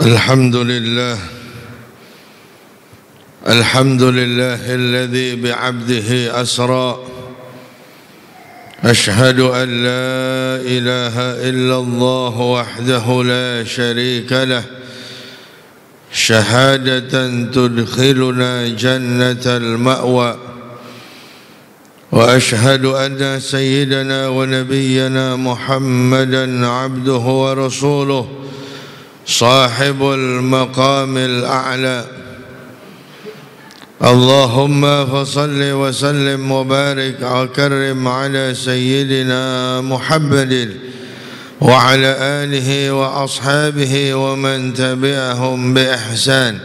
الحمد لله الذي بعبده أسرى أشهد أن لا إله إلا الله وحده لا شريك له شهادة تدخلنا جنة المأوى وأشهد أن سيدنا ونبينا محمدا عبده ورسوله صاحب المقام الأعلى اللهم فصل وسلم وبارك وكرم على سيدنا محمد وعلى آله وأصحابه ومن تبعهم بإحسان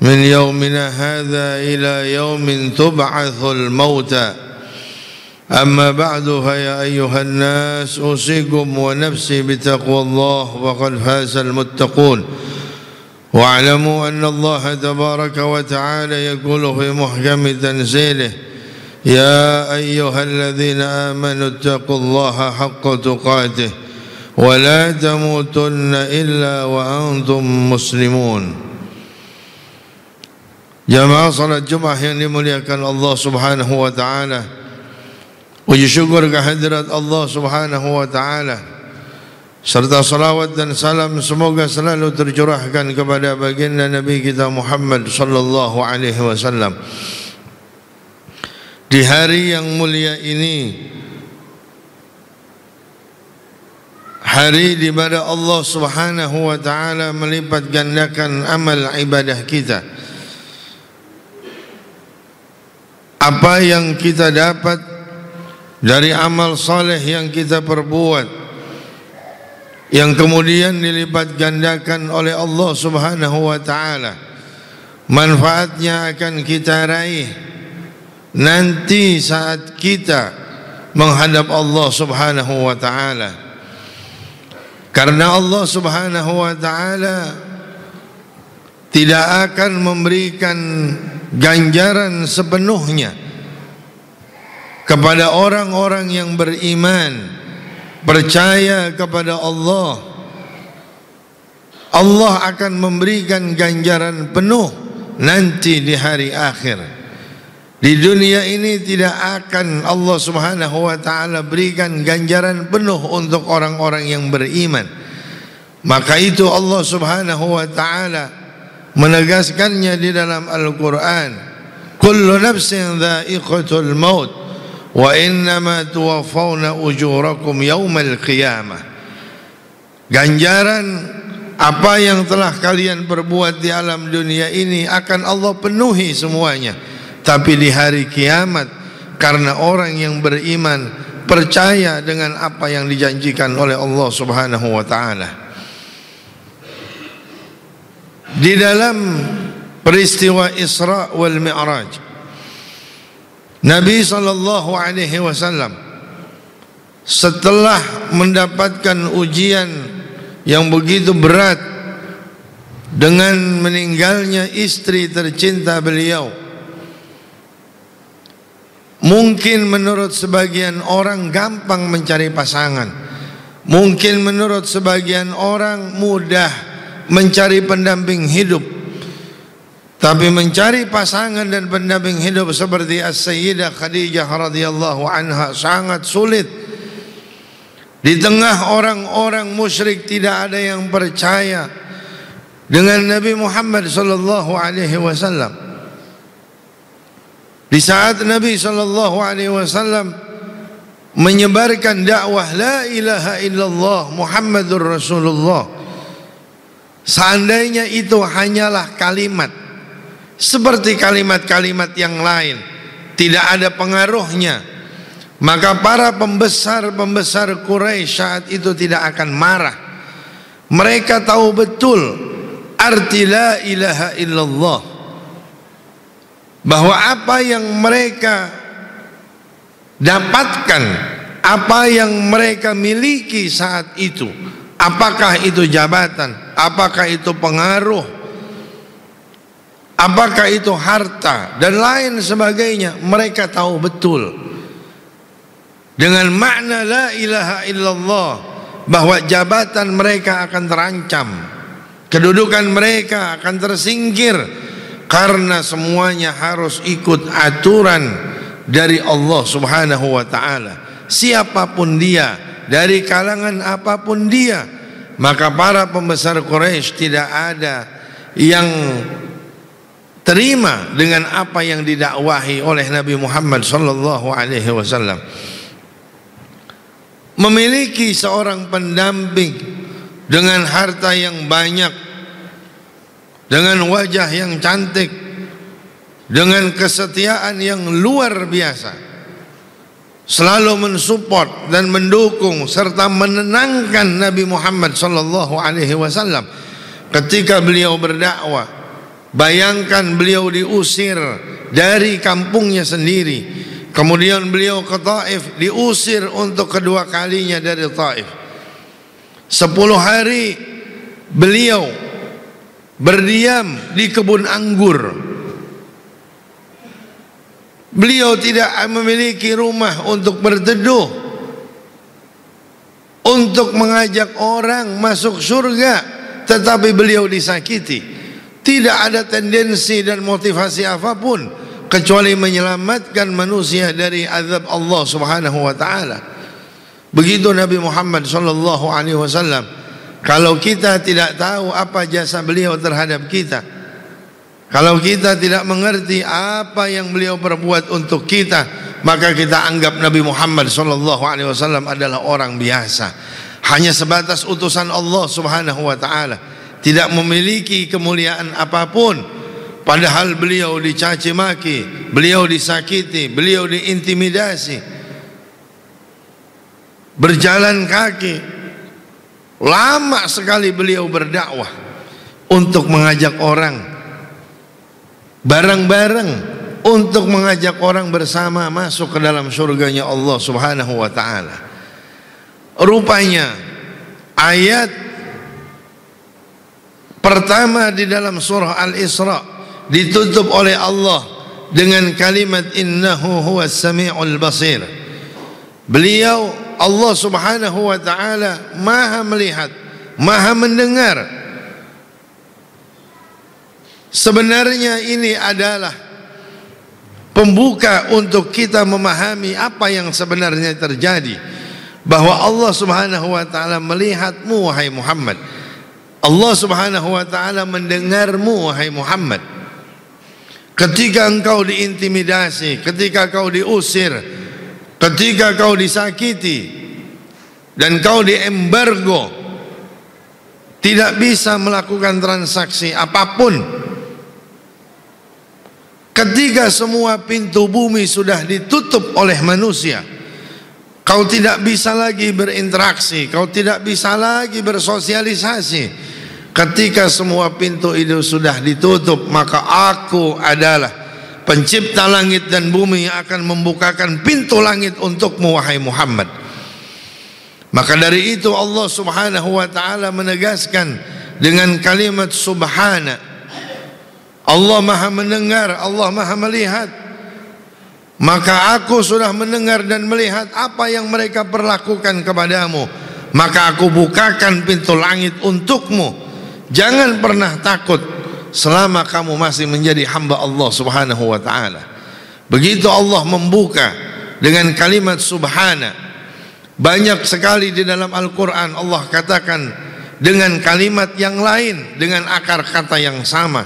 من يومنا هذا إلى يوم تبعث الموتى أما بعد فيا أيها الناس أوصيكم ونفسي بتقوى الله وقد فاز المتقون واعلموا أن الله تبارك وتعالى يقول في محكم تنزيله يا أيها الذين آمنوا اتقوا الله حق تقاته ولا تموتن إلا وأنتم مسلمون. Jamaah salat Jumat yang dimuliakan Allah Subhanahu wa taala. Puji syukur kehadirat Allah Subhanahu wa taala serta salawat dan salam semoga selalu tercurahkan kepada baginda Nabi kita Muhammad sallallahu alaihi wasallam. Di hari yang mulia ini, hari di mana Allah Subhanahu wa taala melipat gandakan amal ibadah kita. Apa yang kita dapat dari amal saleh yang kita perbuat, yang kemudian dilipat gandakan oleh Allah Subhanahu wa taala, manfaatnya akan kita raih nanti saat kita menghadap Allah Subhanahu wa taala. Karena Allah Subhanahu wa taala tidak akan memberikan ganjaran sepenuhnya kepada orang-orang yang beriman, percaya kepada Allah. Allah akan memberikan ganjaran penuh nanti di hari akhir. Di dunia ini tidak akan Allah Subhanahu wa taala berikan ganjaran penuh untuk orang-orang yang beriman. Maka itu Allah Subhanahu wa taala menegaskannya di dalam Al-Quran, kullu nafsin dha'iqatul maut wa innama tuwaffawna ujurakum yawmal qiyamah. Ganjaran apa yang telah kalian perbuat di alam dunia ini akan Allah penuhi semuanya, tapi di hari kiamat, karena orang yang beriman percaya dengan apa yang dijanjikan oleh Allah Subhanahu wa taala. Di dalam peristiwa Isra wal Mi'raj, Nabi sallallahu alaihi wasallam setelah mendapatkan ujian yang begitu berat dengan meninggalnya istri tercinta beliau, mungkin menurut sebagian orang gampang mencari pasangan, mungkin menurut sebagian orang mudah mencari pendamping hidup, tapi mencari pasangan dan pendamping hidup seperti As-Sayyidah Khadijah radhiyallahu anha sangat sulit. Di tengah orang-orang musyrik tidak ada yang percaya dengan Nabi Muhammad sallallahu alaihi wasallam. Di saat Nabi sallallahu alaihi wasallam menyebarkan dakwah la ilaha illallah Muhammadur Rasulullah, seandainya itu hanyalah kalimat seperti kalimat-kalimat yang lain, tidak ada pengaruhnya, maka para pembesar-pembesar Quraisy saat itu tidak akan marah. Mereka tahu betul arti la ilaha illallah, bahwa apa yang mereka dapatkan, apa yang mereka miliki saat itu, apakah itu jabatan, apakah itu pengaruh, apakah itu harta dan lain sebagainya, mereka tahu betul dengan makna la ilaha illallah bahwa jabatan mereka akan terancam, Kedudukan mereka akan tersingkir karena semuanya harus ikut aturan dari Allah Subhanahu wa taala. Siapapun dia, dari kalangan apapun dia, maka para pembesar Quraisy tidak ada yang terima dengan apa yang didakwahi oleh Nabi Muhammad sallallahu alaihi wasallam. Memiliki seorang pendamping dengan harta yang banyak, dengan wajah yang cantik, dengan kesetiaan yang luar biasa, selalu mensupport dan mendukung serta menenangkan Nabi Muhammad sallallahu alaihi wasallam ketika beliau berdakwah. Bayangkan beliau diusir dari kampungnya sendiri, kemudian beliau ke Taif, diusir untuk kedua kalinya dari Taif. 10 hari beliau berdiam di kebun anggur. Beliau tidak memiliki rumah untuk berteduh, untuk mengajak orang masuk surga, tetapi beliau disakiti. Tidak ada tendensi dan motivasi apapun kecuali menyelamatkan manusia dari azab Allah Subhanahu wa taala. Begitu Nabi Muhammad sallallahu alaihi wasallam. Kalau kita tidak tahu apa jasa beliau terhadap kita, kalau kita tidak mengerti apa yang beliau perbuat untuk kita, maka kita anggap Nabi Muhammad sallallahu alaihi wasallam adalah orang biasa, hanya sebatas utusan Allah Subhanahu wa taala, tidak memiliki kemuliaan apapun. Padahal beliau dicaci maki, beliau disakiti, beliau diintimidasi. Berjalan kaki, lama sekali beliau berdakwah untuk mengajak orang bareng-bareng, untuk mengajak orang bersama masuk ke dalam surganya Allah Subhanahu wa taala. Rupanya ayat pertama di dalam surah Al-Isra ditutup oleh Allah dengan kalimat innahu huwas sami'ul basir. Beliau Allah Subhanahu wa taala Maha melihat, Maha mendengar. Sebenarnya ini adalah pembuka untuk kita memahami apa yang sebenarnya terjadi, bahwa Allah Subhanahu wa taala melihatmu wahai Muhammad. Allah Subhanahu wa taala mendengarmu wahai Muhammad. Ketika engkau diintimidasi, ketika kau diusir, ketika kau disakiti dan kau diembargo, tidak bisa melakukan transaksi apapun, ketika semua pintu bumi sudah ditutup oleh manusia, kau tidak bisa lagi berinteraksi, kau tidak bisa lagi bersosialisasi. Ketika semua pintu itu sudah ditutup, maka aku adalah pencipta langit dan bumi yang akan membukakan pintu langit untukmu wahai Muhammad. Maka dari itu Allah Subhanahu wa taala menegaskan dengan kalimat subhana. Allah Maha mendengar, Allah Maha melihat. Maka aku sudah mendengar dan melihat apa yang mereka perlakukan kepadamu, maka aku bukakan pintu langit untukmu. Jangan pernah takut selama kamu masih menjadi hamba Allah Subhanahu wa taala. Begitu Allah membuka dengan kalimat subhana. Banyak sekali di dalam Al-Quran Allah katakan dengan kalimat yang lain, dengan akar kata yang sama.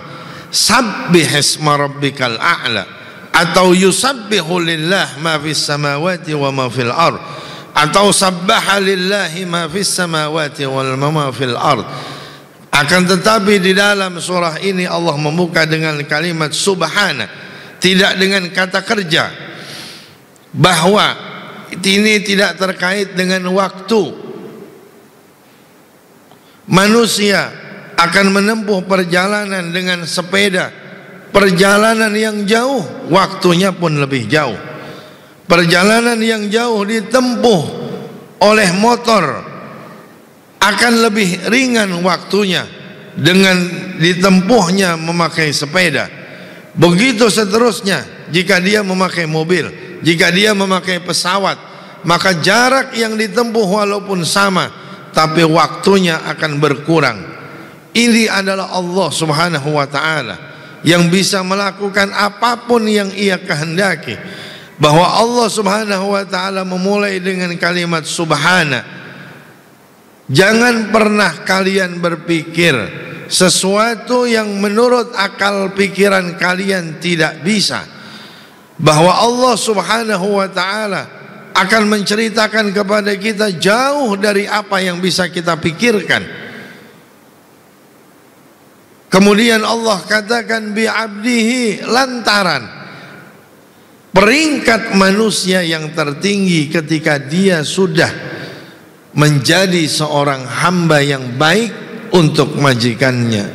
Sabbihisma rabbikal a'la, atau yusabbihu lillah ma fis samawati wa ma fil ard, atau sabbaha lillahi ma fis samawati wal ma fil ard. Akan tetapi di dalam surah ini Allah membuka dengan kalimat subhana, tidak dengan kata kerja, bahwa ini tidak terkait dengan waktu. Manusia akan menempuh perjalanan dengan sepeda, perjalanan yang jauh, waktunya pun lebih jauh. Perjalanan yang jauh ditempuh oleh motor akan lebih ringan waktunya dengan ditempuhnya memakai sepeda. Begitu seterusnya jika dia memakai mobil, jika dia memakai pesawat, maka jarak yang ditempuh walaupun sama, tapi waktunya akan berkurang. Ini adalah Allah Subhanahu wa ta'ala yang bisa melakukan apapun yang Ia kehendaki. Bahwa Allah Subhanahu wa ta'ala memulai dengan kalimat subhana. Jangan pernah kalian berpikir sesuatu yang menurut akal pikiran kalian tidak bisa, bahwa Allah Subhanahu wa ta'ala akan menceritakan kepada kita jauh dari apa yang bisa kita pikirkan. Kemudian Allah katakan bi'abdihi, lantaran peringkat manusia yang tertinggi ketika dia sudah menjadi seorang hamba yang baik untuk majikannya.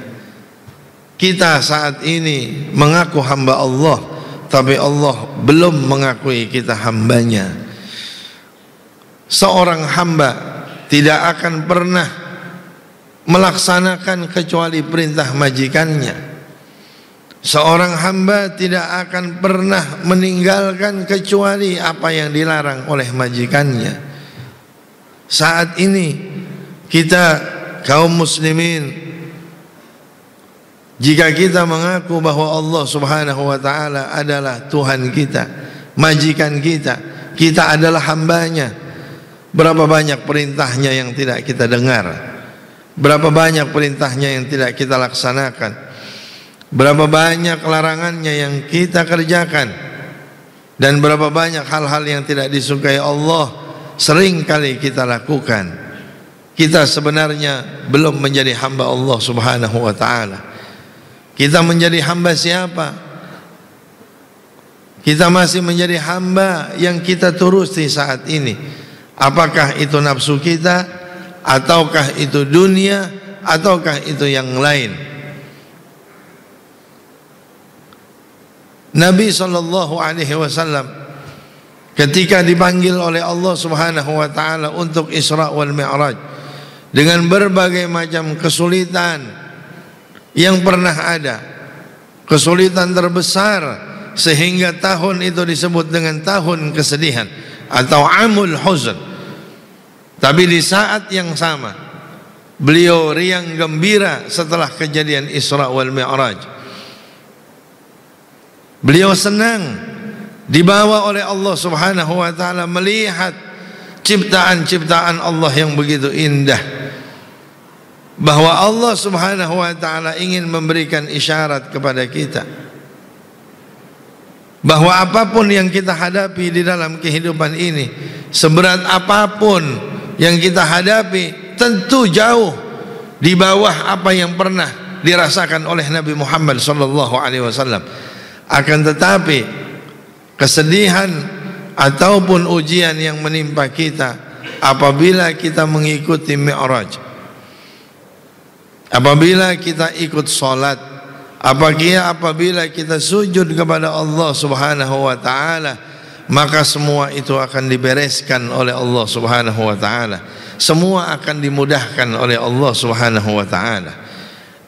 Kita saat ini mengaku hamba Allah, tapi Allah belum mengakui kita hambanya. Seorang hamba tidak akan pernah melaksanakan kecuali perintah majikannya. Seorang hamba tidak akan pernah meninggalkan kecuali apa yang dilarang oleh majikannya. Saat ini kita kaum muslimin, jika kita mengaku bahwa Allah Subhanahu wa ta'ala adalah Tuhan kita, majikan kita, kita adalah hambanya, berapa banyak perintahnya yang tidak kita dengar, berapa banyak perintahnya yang tidak kita laksanakan, berapa banyak larangannya yang kita kerjakan, dan berapa banyak hal-hal yang tidak disukai Allah sering kali kita lakukan. Kita sebenarnya belum menjadi hamba Allah Subhanahu wa ta'ala. Kita menjadi hamba siapa? Kita masih menjadi hamba yang kita turuti saat ini. Apakah itu nafsu kita, ataukah itu dunia, ataukah itu yang lain? Nabi SAW ketika dipanggil oleh Allah Subhanahu wa ta'ala untuk Isra wal Mi'raj, dengan berbagai macam kesulitan yang pernah ada, kesulitan terbesar sehingga tahun itu disebut dengan tahun kesedihan atau amul huzn. Tapi di saat yang sama beliau riang gembira setelah kejadian Isra wal Mi'raj. Beliau senang dibawa oleh Allah Subhanahu wa ta'ala melihat ciptaan-ciptaan Allah yang begitu indah, bahwa Allah Subhanahu wa ta'ala ingin memberikan isyarat kepada kita bahwa apapun yang kita hadapi di dalam kehidupan ini, seberat apapun yang kita hadapi, tentu jauh di bawah apa yang pernah dirasakan oleh Nabi Muhammad SAW. Akan tetapi kesedihan ataupun ujian yang menimpa kita apabila kita mengikuti Mi'raj, apabila kita ikut salat, apabila kita sujud kepada Allah Subhanahu wa ta'ala, maka semua itu akan dibereskan oleh Allah Subhanahu wa ta'ala. Semua akan dimudahkan oleh Allah Subhanahu wa ta'ala.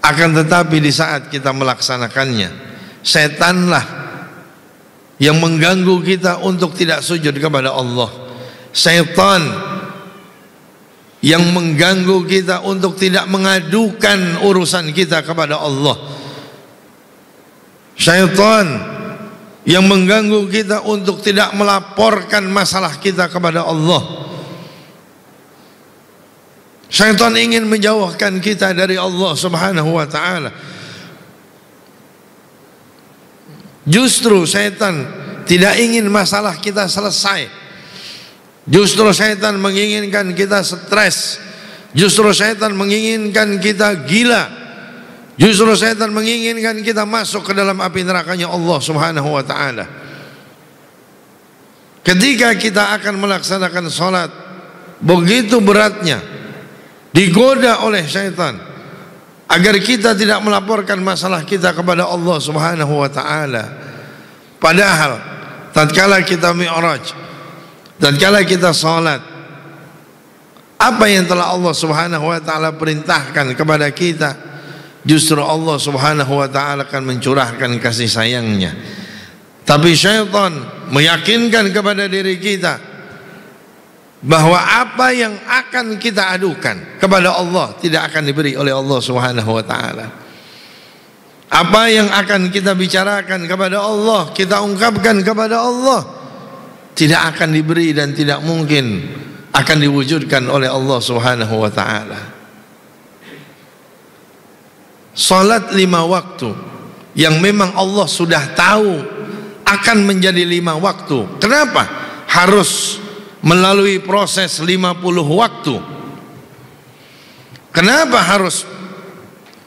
Akan tetapi di saat kita melaksanakannya, setanlah yang mengganggu kita untuk tidak sujud kepada Allah. Setan yang mengganggu kita untuk tidak mengadukan urusan kita kepada Allah. Syaitan yang mengganggu kita untuk tidak melaporkan masalah kita kepada Allah. Syaitan ingin menjauhkan kita dari Allah Subhanahu wa ta'ala. Justru syaitan tidak ingin masalah kita selesai. Justru syaitan menginginkan kita stres. Justru syaitan menginginkan kita gila. Justru syaitan menginginkan kita masuk ke dalam api nerakanya Allah Subhanahu wa ta'ala. Ketika kita akan melaksanakan salat, begitu beratnya digoda oleh syaitan agar kita tidak melaporkan masalah kita kepada Allah Subhanahu wa ta'ala. Padahal tatkala kita mi'raj, tatkala kita salat, apa yang telah Allah Subhanahu wa ta'ala perintahkan kepada kita, justru Allah Subhanahu wa ta'ala akan mencurahkan kasih sayangnya. Tapi syaitan meyakinkan kepada diri kita bahwa apa yang akan kita adukan kepada Allah tidak akan diberi oleh Allah Subhanahu wa taala. Apa yang akan kita bicarakan kepada Allah, kita ungkapkan kepada Allah, tidak akan diberi dan tidak mungkin akan diwujudkan oleh Allah Subhanahu wa taala. Salat 5 waktu yang memang Allah sudah tahu akan menjadi 5 waktu. Kenapa harus melalui proses 50 waktu? Kenapa harus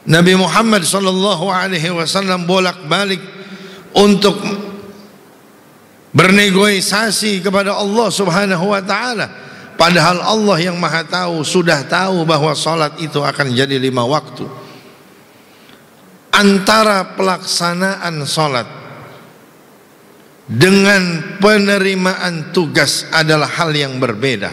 Nabi Muhammad SAW bolak-balik untuk bernegosiasi kepada Allah Subhanahu wa taala, padahal Allah yang Maha tahu sudah tahu bahwa salat itu akan jadi 5 waktu. Antara pelaksanaan salat dengan penerimaan tugas adalah hal yang berbeda.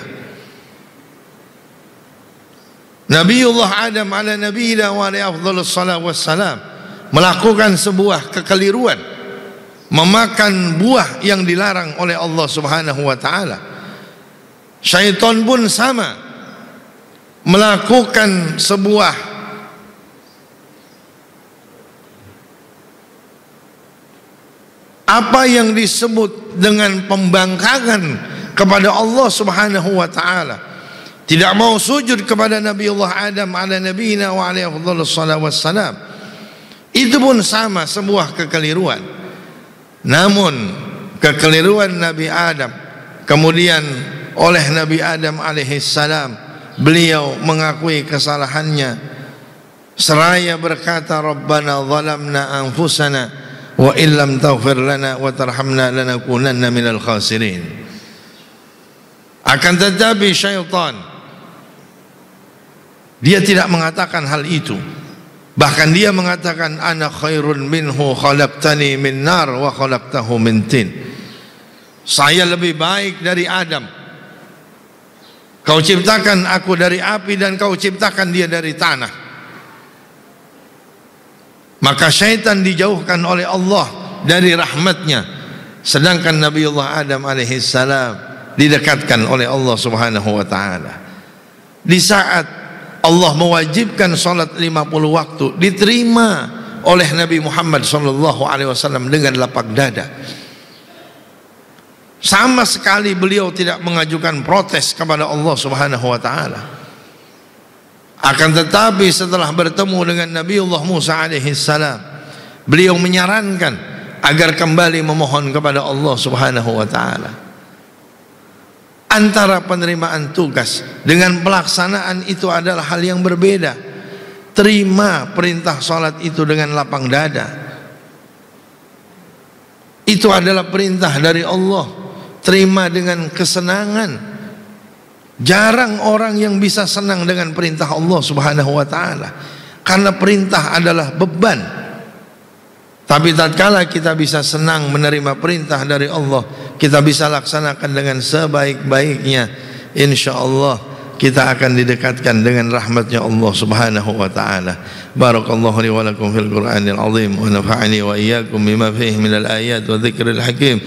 Nabiullah Adam ala nabiyina wa alaihi afdhalus salatu wassalam melakukan sebuah kekeliruan, memakan buah yang dilarang oleh Allah Subhanahu wa taala. Syaitan pun sama, melakukan sebuah apa yang disebut dengan pembangkangan kepada Allah Subhanahu wa taala. Tidak mau sujud kepada Nabiullah Adam ala nabiyina wa alaihi afdhalus salatu wassalam. Itu pun sama, sebuah kekeliruan. Namun kekeliruan Nabi Adam kemudian oleh Nabi Adam alaihi salam, beliau mengakui kesalahannya seraya berkata, Rabbana zalamna anfusana wa illam taghfir lana wa tarhamna lanakunanna minal khasirin. Akan tetapi syaitan, dia tidak mengatakan hal itu. Bahkan dia mengatakan, ana khairun minhu khalaqtani min nar wa khalaqtahu min tin. Saya lebih baik dari Adam. Kau ciptakan aku dari api dan kau ciptakan dia dari tanah. Maka syaitan dijauhkan oleh Allah dari rahmatnya, sedangkan Nabiullah Adam alaihi salam didekatkan oleh Allah Subhanahu wa taala. Di saat Allah mewajibkan salat 50 waktu, diterima oleh Nabi Muhammad SAW dengan lapang dada. Sama sekali beliau tidak mengajukan protes kepada Allah Subhanahu wa taala. Akan tetapi setelah bertemu dengan Nabiullah Musa alaihi salam, beliau menyarankan agar kembali memohon kepada Allah Subhanahu wa taala. Antara penerimaan tugas dengan pelaksanaan itu adalah hal yang berbeda. Terima perintah salat itu dengan lapang dada. Itu adalah perintah dari Allah. Terima dengan kesenangan. Jarang orang yang bisa senang dengan perintah Allah Subhanahu wa taala, karena perintah adalah beban. Tapi tatkala kita bisa senang menerima perintah dari Allah, kita bisa laksanakan dengan sebaik-baiknya, insyaallah kita akan didekatkan dengan rahmatnya Allah Subhanahu wa taala. Barakallahu li wa lakum fil Qur'anil azim wa nafa'ani wa iyyakum bima fihi minal ayat wa dzikril hakim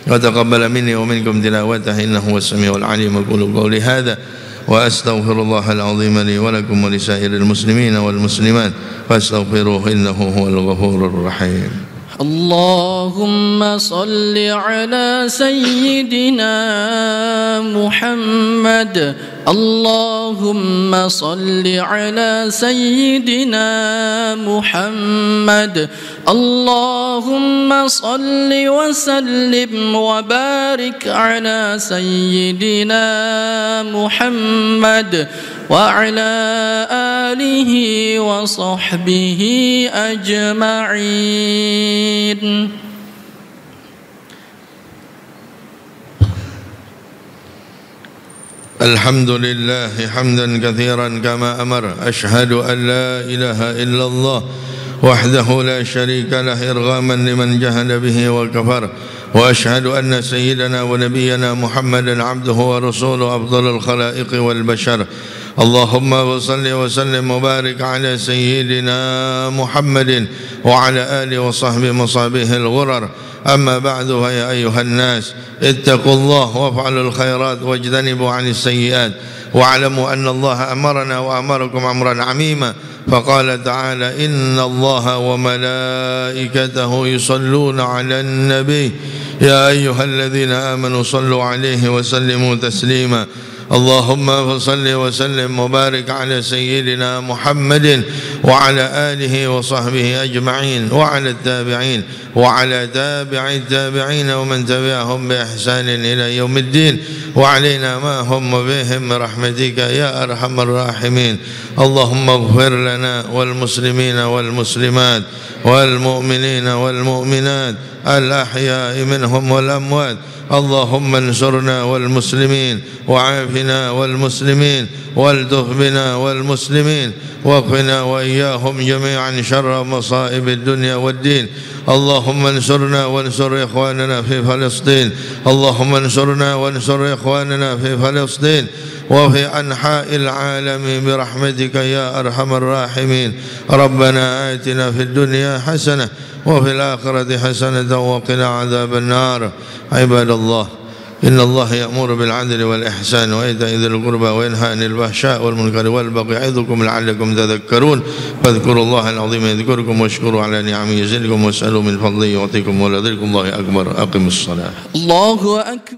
wa taqabbala minni wa minkum tilawatahu innahu was-sami'ul 'alim. Aqulu qawli hadha wa astaghfirullahal azim li wa lakum wa lisairil muslimin wal muslimat fastaghfiruhu innahu huwal ghafurur rahim. اللهم صل على سيدنا محمد. اللهم صل على سيدنا محمد. اللهم صل وسلم وبارك على سيدنا محمد وعلى آله وصحبه أجمعين. الحمد لله حمدا كثيرا كما أمر. أشهد أن لا إله إلا الله وحده لا شريك له إرغاما لمن جهل به وكفر. وأشهد أن سيدنا ونبينا محمدا عبده ورسوله أفضل الخلائق والبشر. اللهم صل وسلم وبارك على سيدنا محمد وعلى آله وصحبه مصابيح الغرر. أما بعد، فيا أيها الناس اتقوا الله وافعلوا الخيرات واجتنبوا عن السيئات، واعلموا أن الله أمرنا وأمركم أمرا عميما، فقال تعالى: إن الله وملائكته يصلون على النبي يا أيها الذين آمنوا صلوا عليه وسلموا تسليما. اللهم صل وسلم وبارك على سيدنا محمد وعلى آله وصحبه أجمعين، وعلى التابعين وعلى تابع التابعين ومن تبعهم بإحسان إلى يوم الدين، وعلينا ما هم بهم برحمتك يا أرحم الراحمين. اللهم اغفر لنا والمسلمين والمسلمات والمؤمنين والمؤمنات الأحياء منهم والأموات. اللهم انصرنا والمسلمين، وعافنا والمسلمين، والتف بنا والمسلمين، واقنا وإياهم جميعا شر مصائب الدنيا والدين. اللهم انصرنا وانصر إخواننا في فلسطين، اللهم انصرنا وانصر إخواننا في فلسطين وفي أنحاء العالم برحمتك يا أرحم الراحمين. ربنا آتنا في الدنيا حسنة وفي الآخرة حسنة وقنا عذاب النار. عباد الله، إن الله يأمر بالعدل والإحسان وإيتاء ذي القربى وينهى عن الفحشاء والمنكر والبغي يعظكم لعلكم تذكرون. فاذكروا الله العظيم يذكركم، واشكروا على نعمه يزدكم، واسألوا من فضله يعطيكم، ولذكر الله أكبر. أقم الصلاة. الله أكبر.